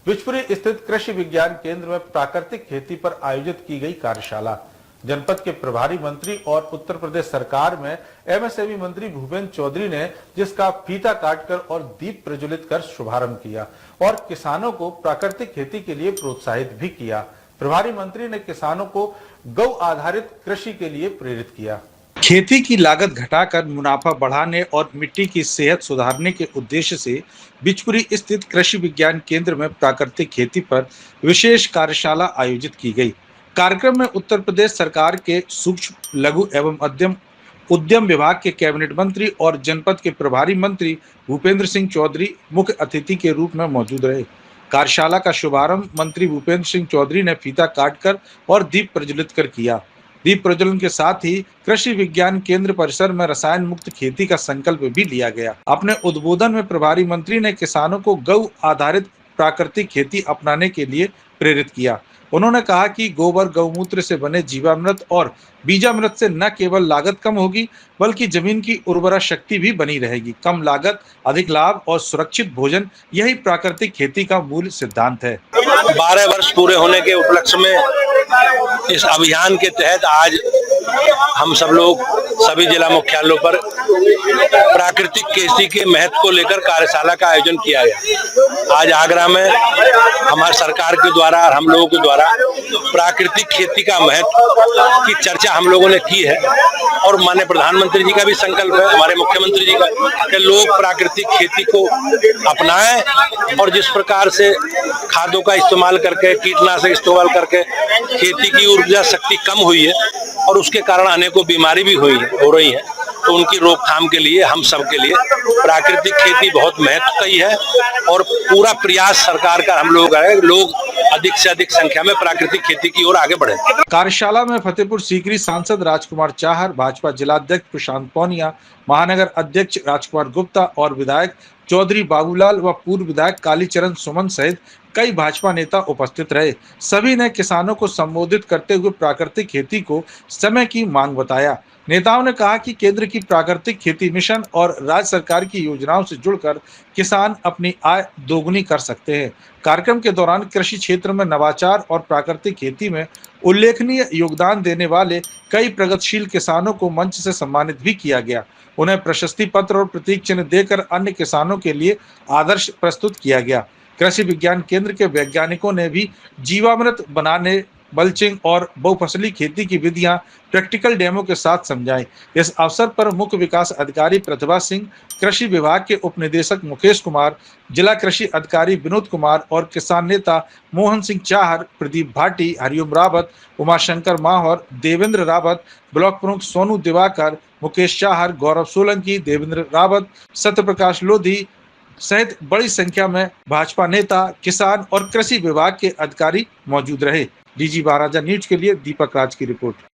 बिचपुरी स्थित कृषि विज्ञान केंद्र में प्राकृतिक खेती पर आयोजित की गई कार्यशाला। जनपद के प्रभारी मंत्री और उत्तर प्रदेश सरकार में एमएसएमई मंत्री भूपेंद्र चौधरी ने जिसका फीता काटकर और दीप प्रज्वलित कर शुभारंभ किया और किसानों को प्राकृतिक खेती के लिए प्रोत्साहित भी किया। प्रभारी मंत्री ने किसानों को गौ आधारित कृषि के लिए प्रेरित किया। खेती की लागत घटाकर मुनाफा बढ़ाने और मिट्टी की सेहत सुधारने के उद्देश्य से बिचपुरी स्थित कृषि विज्ञान केंद्र में प्राकृतिक खेती पर विशेष कार्यशाला आयोजित की गई। कार्यक्रम में उत्तर प्रदेश सरकार के सूक्ष्म लघु एवं मध्यम उद्यम विभाग के कैबिनेट मंत्री और जनपद के प्रभारी मंत्री भूपेंद्र सिंह चौधरी मुख्य अतिथि के रूप में मौजूद रहे। कार्यशाला का शुभारंभ मंत्री भूपेंद्र सिंह चौधरी ने फीता काटकर और दीप प्रज्वलित कर किया। दीप प्रज्वलन के साथ ही कृषि विज्ञान केंद्र परिसर में रसायन मुक्त खेती का संकल्प भी लिया गया। अपने उद्बोधन में प्रभारी मंत्री ने किसानों को गौ आधारित प्राकृतिक खेती अपनाने के लिए प्रेरित किया। उन्होंने कहा कि गोबर गौमूत्र से बने जीवामृत और बीजामृत से न केवल लागत कम होगी बल्कि जमीन की उर्वरा शक्ति भी बनी रहेगी। कम लागत, अधिक लाभ और सुरक्षित भोजन, यही प्राकृतिक खेती का मूल सिद्धांत है। 12 वर्ष पूरे होने के उपलक्ष्य में इस अभियान के तहत आज हम सब लोग सभी जिला मुख्यालयों पर प्राकृतिक खेती के महत्व को लेकर कार्यशाला का आयोजन किया गया। आज आगरा में हमारी सरकार के द्वारा और हम लोगों के द्वारा प्राकृतिक खेती का महत्व की चर्चा हम लोगों ने की है और माननीय प्रधानमंत्री जी का भी संकल्प है, हमारे मुख्यमंत्री जी का, कि लोग प्राकृतिक खेती को अपनाएं और जिस प्रकार से खादों का इस्तेमाल करके, कीटनाशक इस्तेमाल करके खेती की ऊर्जा शक्ति कम हुई है और उसके कारण अनेकों बीमारी भी हो रही है, तो उनकी रोकथाम के लिए हम सब के लिए प्राकृतिक खेती बहुत महत्व की है और पूरा प्रयास सरकार का हम लोग है, लोग अधिक से अधिक संख्या में प्राकृतिक खेती की ओर आगे बढ़े। कार्यशाला में फतेहपुर सीकरी सांसद राजकुमार चाहर, भाजपा जिलाध्यक्ष प्रशांत पौनिया, महानगर अध्यक्ष राजकुमार गुप्ता और विधायक चौधरी बाबूलाल व पूर्व विधायक कालीचरण सुमन सहित कई भाजपा नेता उपस्थित रहे। सभी ने किसानों को संबोधित करते हुए प्राकृतिक खेती को समय की मांग बताया। नेताओं ने कहा कि केंद्र की प्राकृतिक खेती मिशन और राज्य सरकार की योजनाओं से जुड़कर किसान अपनी आय दोगुनी कर सकते हैं। कार्यक्रम के दौरान कृषि क्षेत्र में नवाचार और प्राकृतिक खेती में उल्लेखनीय योगदान देने वाले कई प्रगतिशील किसानों को मंच से सम्मानित भी किया गया। उन्हें प्रशस्ति पत्र और प्रतीक चिन्ह देकर अन्य किसानों के लिए आदर्श प्रस्तुत किया गया। कृषि विज्ञान केंद्र के वैज्ञानिकों ने भी जीवामृत बनाने, मल्चिंग और बहुफसली खेती की विधियां प्रैक्टिकल डेमो के साथ समझाई। इस अवसर पर मुख्य विकास अधिकारी प्रतिभा सिंह, कृषि विभाग के उप निदेशक मुकेश कुमार, जिला कृषि अधिकारी विनोद कुमार और किसान नेता मोहन सिंह चाहर, प्रदीप भाटी, हरिओम रावत, उमाशंकर माहौर, देवेंद्र रावत, ब्लॉक प्रमुख सोनू दिवाकर, मुकेश चाहर, गौरव सोलंकी, देवेंद्र रावत, सत्यप्रकाश लोधी सहित बड़ी संख्या में भाजपा नेता, किसान और कृषि विभाग के अधिकारी मौजूद रहे। डीजी महाराजा न्यूज के लिए दीपक राज की रिपोर्ट।